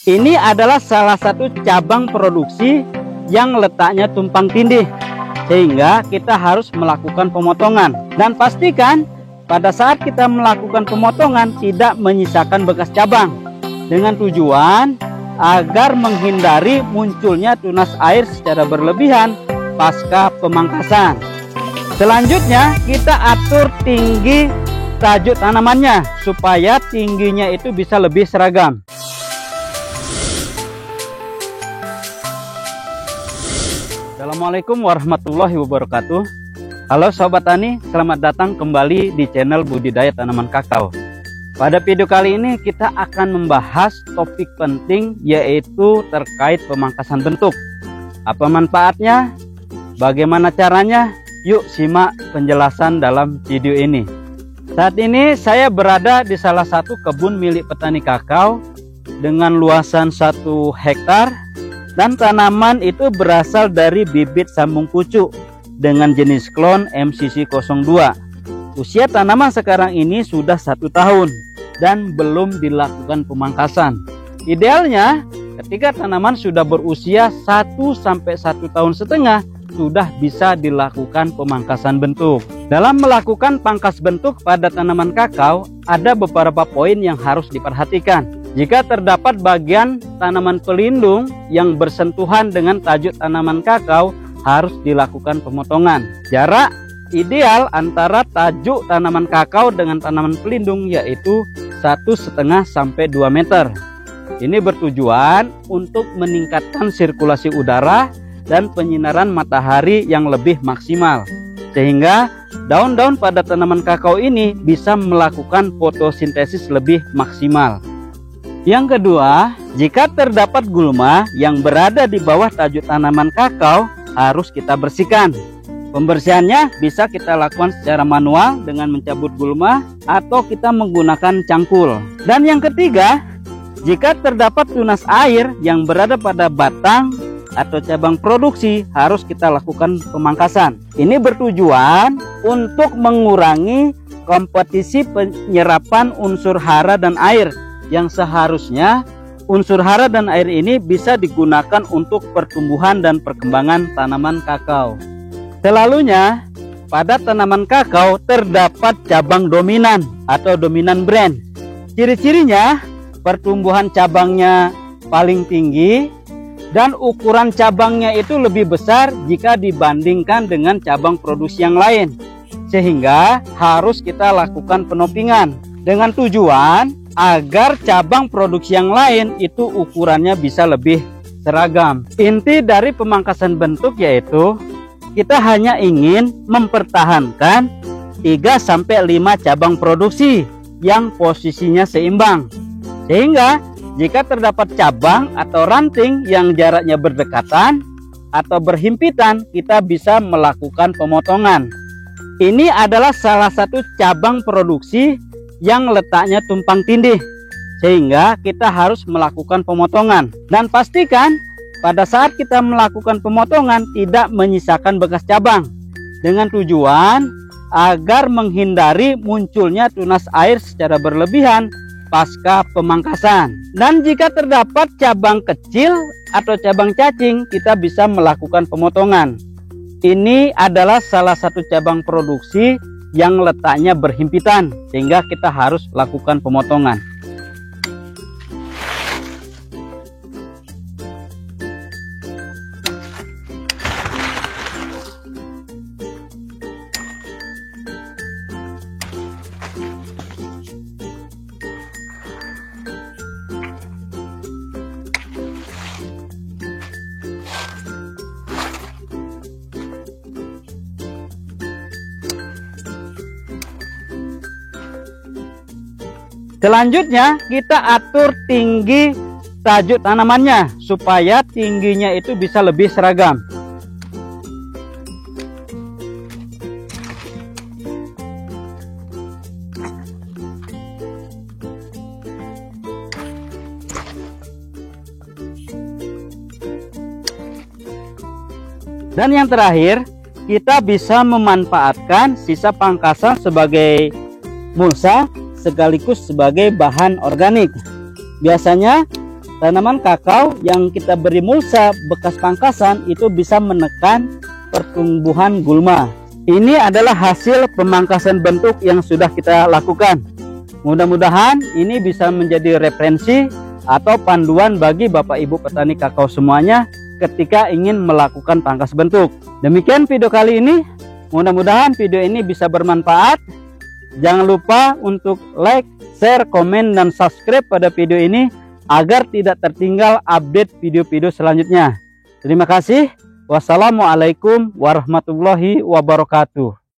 Ini adalah salah satu cabang produksi yang letaknya tumpang tindih, sehingga kita harus melakukan pemotongan. Dan pastikan pada saat kita melakukan pemotongan tidak menyisakan bekas cabang, dengan tujuan agar menghindari munculnya tunas air secara berlebihan pasca pemangkasan. Selanjutnya kita atur tinggi tajuk tanamannya supaya tingginya itu bisa lebih seragam. Assalamualaikum warahmatullahi wabarakatuh. Halo Sobat Tani, selamat datang kembali di channel Budidaya Tanaman Kakao. Pada video kali ini kita akan membahas topik penting, yaitu terkait pemangkasan bentuk. Apa manfaatnya? Bagaimana caranya? Yuk simak penjelasan dalam video ini. Saat ini saya berada di salah satu kebun milik petani kakao dengan luasan 1 hektar. Dan tanaman itu berasal dari bibit sambung pucuk dengan jenis klon MCC02. Usia tanaman sekarang ini sudah 1 tahun dan belum dilakukan pemangkasan. Idealnya ketika tanaman sudah berusia 1–1,5 tahun sudah bisa dilakukan pemangkasan bentuk. Dalam melakukan pangkas bentuk pada tanaman kakao ada beberapa poin yang harus diperhatikan. Jika terdapat bagian tanaman pelindung yang bersentuhan dengan tajuk tanaman kakao, harus dilakukan pemotongan. Jarak ideal antara tajuk tanaman kakao dengan tanaman pelindung yaitu 1,5 sampai 2 meter. Ini bertujuan untuk meningkatkan sirkulasi udara dan penyinaran matahari yang lebih maksimal, sehingga daun-daun pada tanaman kakao ini bisa melakukan fotosintesis lebih maksimal. Yang kedua, jika terdapat gulma yang berada di bawah tajuk tanaman kakao, harus kita bersihkan. Pembersihannya bisa kita lakukan secara manual dengan mencabut gulma atau kita menggunakan cangkul. Dan yang ketiga, jika terdapat tunas air yang berada pada batang atau cabang produksi, harus kita lakukan pemangkasan. Ini bertujuan untuk mengurangi kompetisi penyerapan unsur hara dan air, yang seharusnya unsur hara dan air ini bisa digunakan untuk pertumbuhan dan perkembangan tanaman kakao. Selalunya pada tanaman kakao terdapat cabang dominan atau dominan brand. Ciri-cirinya pertumbuhan cabangnya paling tinggi dan ukuran cabangnya itu lebih besar jika dibandingkan dengan cabang produksi yang lain, sehingga harus kita lakukan penopingan dengan tujuan agar cabang produksi yang lain itu ukurannya bisa lebih seragam. Inti dari pemangkasan bentuk yaitu kita hanya ingin mempertahankan 3–5 cabang produksi yang posisinya seimbang, sehingga jika terdapat cabang atau ranting yang jaraknya berdekatan atau berhimpitan, kita bisa melakukan pemotongan. Ini adalah salah satu cabang produksi yang letaknya tumpang tindih, sehingga kita harus melakukan pemotongan. Dan pastikan pada saat kita melakukan pemotongan tidak menyisakan bekas cabang, dengan tujuan agar menghindari munculnya tunas air secara berlebihan pasca pemangkasan. Dan jika terdapat cabang kecil atau cabang cacing, kita bisa melakukan pemotongan. Ini adalah salah satu cabang produksi yang letaknya berhimpitan, sehingga kita harus lakukan pemotongan. Selanjutnya kita atur tinggi tajuk tanamannya supaya tingginya itu bisa lebih seragam. Dan yang terakhir, kita bisa memanfaatkan sisa pangkasan sebagai mulsa sekaligus sebagai bahan organik. Biasanya tanaman kakao yang kita beri mulsa bekas pangkasan itu bisa menekan pertumbuhan gulma. Ini adalah hasil pemangkasan bentuk yang sudah kita lakukan. Mudah-mudahan ini bisa menjadi referensi atau panduan bagi Bapak Ibu petani kakao semuanya ketika ingin melakukan pangkas bentuk. Demikian video kali ini. Mudah-mudahan video ini bisa bermanfaat. Jangan lupa untuk like, share, komen, dan subscribe pada video ini agar tidak tertinggal update video-video selanjutnya. Terima kasih. Wassalamualaikum warahmatullahi wabarakatuh.